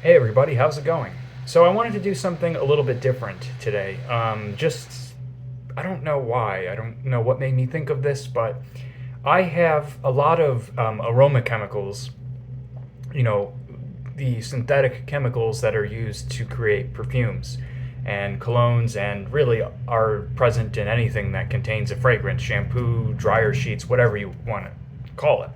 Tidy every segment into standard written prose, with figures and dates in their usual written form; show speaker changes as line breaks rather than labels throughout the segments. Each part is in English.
Hey everybody, how's it going? So I wanted to do something a little bit different today. I don't know why. I don't know what made me think of this, but I have a lot of aroma chemicals, you know, the synthetic chemicals that are used to create perfumes and colognes and really are present in anything that contains a fragrance, shampoo, dryer sheets, whatever you want to call it.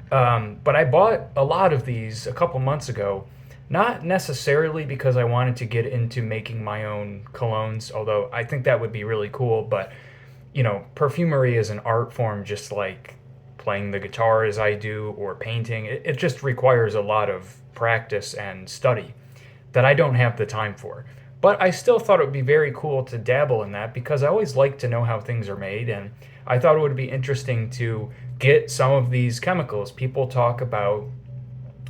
But I bought a lot of these a couple months ago, not necessarily because I wanted to get into making my own colognes, although I think that would be really cool. But, perfumery is an art form just like playing the guitar as I do or painting. It just requires a lot of practice and study that I don't have the time for. But I still thought it would be very cool to dabble in that because I always like to know how things are made, and I thought it would be interesting to get some of these chemicals. People talk about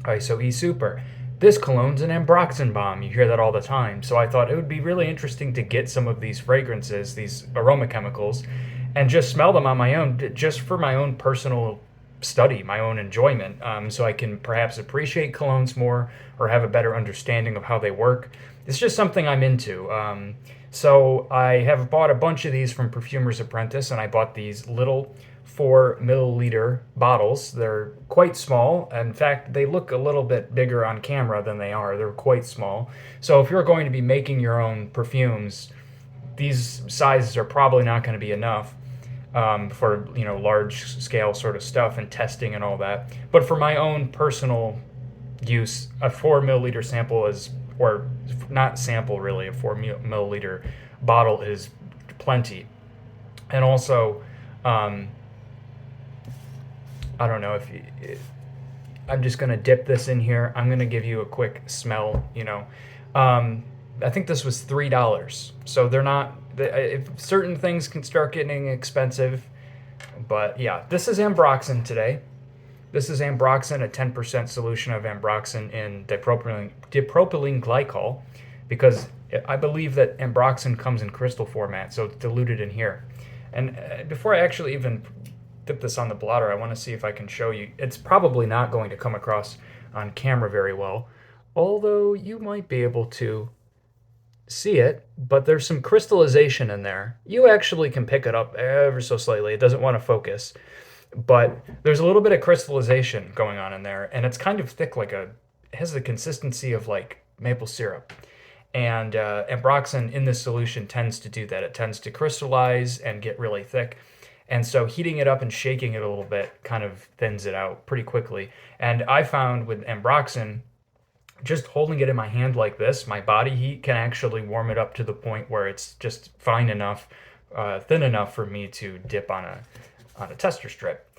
ISO E Super. This cologne's an Ambroxan bomb. You hear that all the time. So I thought it would be really interesting to get some of these fragrances, these aroma chemicals, and just smell them on my own, just for my own personal study, my own enjoyment, so I can perhaps appreciate colognes more or have a better understanding of how they work. It's just something I'm into. So I have bought a bunch of these from Perfumer's Apprentice, and I bought these little 4 milliliter bottles. They're quite small. In fact, they look a little bit bigger on camera than they are. They're quite small. So if you're going to be making your own perfumes, these sizes are probably not going to be enough for large scale sort of stuff and testing and all that. But for my own personal use, a 4 milliliter sample is, or not sample really, a 4 milliliter bottle is plenty. And also, um, I don't know if you, I'm just gonna dip this in here. I'm gonna give you a quick smell. I think this was $3, so they're not. If certain things can start getting expensive, but yeah, this is Ambroxan today. This is Ambroxan, a 10% solution of Ambroxan in dipropylene glycol, because I believe that Ambroxan comes in crystal format, so it's diluted in here. And before I actually even dip this on the blotter, I want to see if I can show you. It's probably not going to come across on camera very well, although you might be able to see it, but there's some crystallization in there. You actually can pick it up ever so slightly. It doesn't want to focus, but there's a little bit of crystallization going on in there, and it's kind of thick, it has the consistency of like maple syrup. And Ambroxan in this solution tends to do that. It tends to crystallize and get really thick. And so heating it up and shaking it a little bit kind of thins it out pretty quickly. And I found with Ambroxan, just holding it in my hand like this, my body heat can actually warm it up to the point where it's just fine enough, thin enough for me to dip on a tester strip.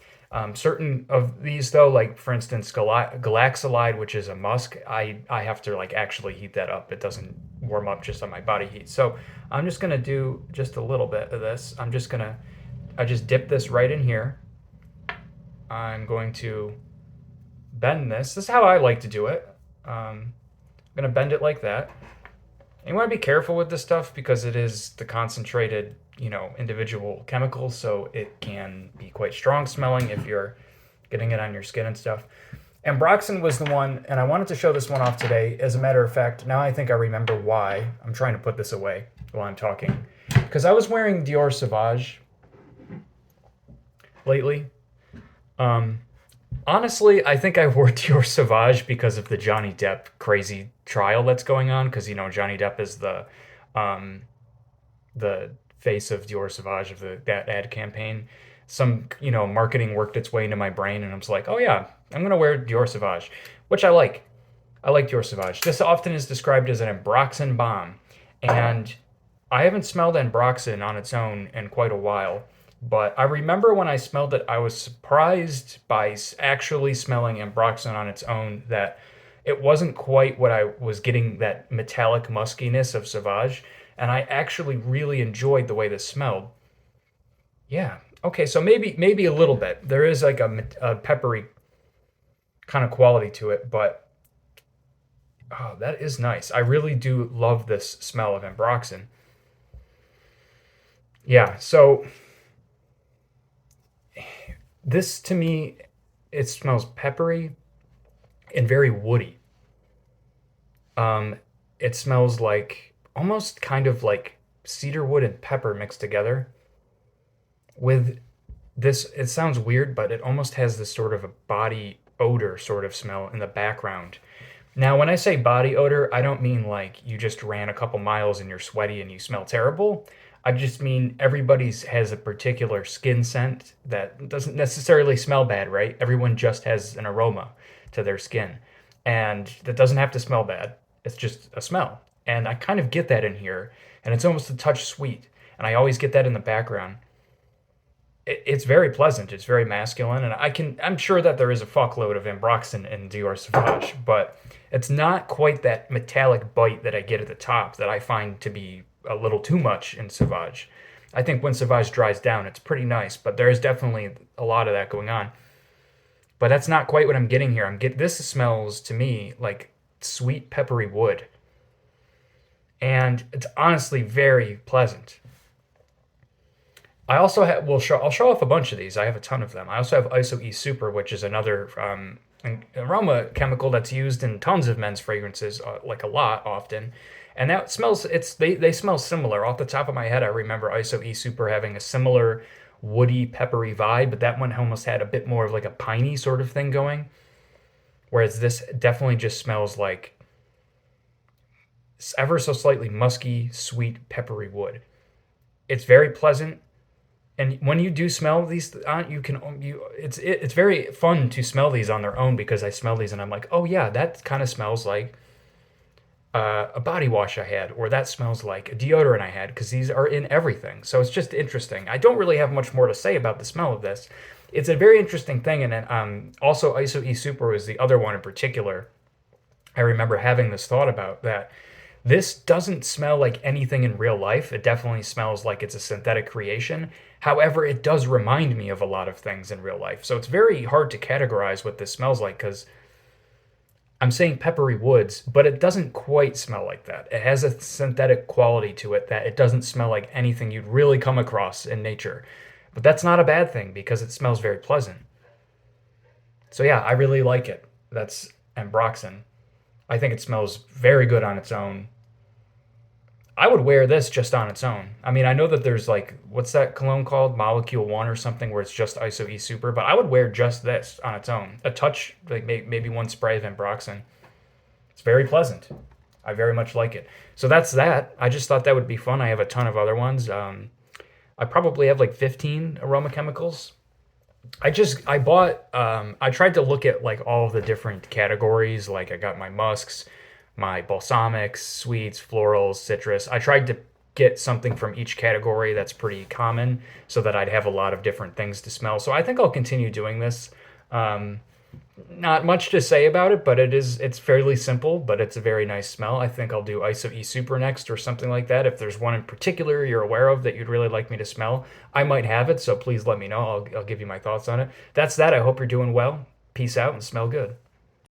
Certain of these though, like for instance, galaxolide, which is a musk, I have to like actually heat that up. It doesn't warm up just on my body heat. So I'm just gonna do just a little bit of this. I just dip this right in here. I'm going to bend this. This is how I like to do it. I'm gonna bend it like that. And you want to be careful with this stuff because it is the concentrated, individual chemicals, so it can be quite strong smelling if you're getting it on your skin and stuff. Ambroxan was the one, and I wanted to show this one off today. As a matter of fact, now I think I remember why. I'm trying to put this away while I'm talking. Because I was wearing Dior Sauvage lately. Um, Honestly, I think I wore Dior Sauvage because of the Johnny Depp crazy trial that's going on. Because Johnny Depp is um, the face of Dior Sauvage of that ad campaign. Some marketing worked its way into my brain, and I was like, oh yeah, I'm gonna wear Dior Sauvage, which I like. I like Dior Sauvage. This often is described as an Ambroxan bomb, and I haven't smelled Ambroxan on its own in quite a while. But I remember when I smelled it, I was surprised by actually smelling Ambroxan on its own that it wasn't quite what I was getting, that metallic muskiness of Sauvage. And I actually really enjoyed the way this smelled. Yeah. Okay, so maybe a little bit. There is like a peppery kind of quality to it, but oh, that is nice. I really do love this smell of Ambroxan. Yeah, so this to me, it smells peppery and very woody. Um, it smells like almost kind of like cedar wood and pepper mixed together with this. It sounds weird, but it almost has this sort of a body odor sort of smell in the background. Now, when I say body odor, I don't mean like you just ran a couple miles and you're sweaty and you smell terrible. I just mean everybody's has a particular skin scent that doesn't necessarily smell bad, right? Everyone just has an aroma to their skin. And that doesn't have to smell bad. It's just a smell. And I kind of get that in here. And it's almost a touch sweet. And I always get that in the background. It's very pleasant. It's very masculine, and I'm sure that there is a fuckload of Ambroxan in Dior Sauvage, but it's not quite that metallic bite that I get at the top that I find to be a little too much in Sauvage. I think when Sauvage dries down, it's pretty nice, but there is definitely a lot of that going on. But that's not quite what I'm getting here. This smells to me like sweet peppery wood, and it's honestly very pleasant. I also have. I'll show off a bunch of these. I have a ton of them. I also have ISO E Super, which is another aroma chemical that's used in tons of men's fragrances, like a lot often. And that smells. They smell similar. Off the top of my head, I remember ISO E Super having a similar woody, peppery vibe, but that one almost had a bit more of like a piney sort of thing going. Whereas this definitely just smells like ever so slightly musky, sweet, peppery wood. It's very pleasant. And when you do smell these, you can it's very fun to smell these on their own because I smell these and I'm like, oh yeah, that kind of smells like a body wash I had, or that smells like a deodorant I had, because these are in everything. So it's just interesting. I don't really have much more to say about the smell of this. It's a very interesting thing, and then also ISO E Super was the other one in particular. I remember having this thought about that. This doesn't smell like anything in real life. It definitely smells like it's a synthetic creation. However, it does remind me of a lot of things in real life. So it's very hard to categorize what this smells like because I'm saying peppery woods, but it doesn't quite smell like that. It has a synthetic quality to it that it doesn't smell like anything you'd really come across in nature. But that's not a bad thing because it smells very pleasant. So yeah, I really like it. That's Ambroxan. I think it smells very good on its own. I would wear this just on its own. I mean, I know that there's like, what's that cologne called? Molecule 1 or something where it's just ISO E Super, but I would wear just this on its own. A touch, like maybe one spray of Ambroxan. It's very pleasant. I very much like it. So that's that. I just thought that would be fun. I have a ton of other ones. I probably have like 15 aroma chemicals. I tried to look at like all of the different categories. Like I got my musks, my balsamics, sweets, florals, citrus. I tried to get something from each category that's pretty common so that I'd have a lot of different things to smell. So I think I'll continue doing this. Um, Not much to say about it, but it's fairly simple, but it's a very nice smell. I think I'll do ISO E Super next or something like that. If there's one in particular you're aware of that you'd really like me to smell, I might have it, so please let me know. I'll give you my thoughts on it. That's that. I hope you're doing well. Peace out and smell good.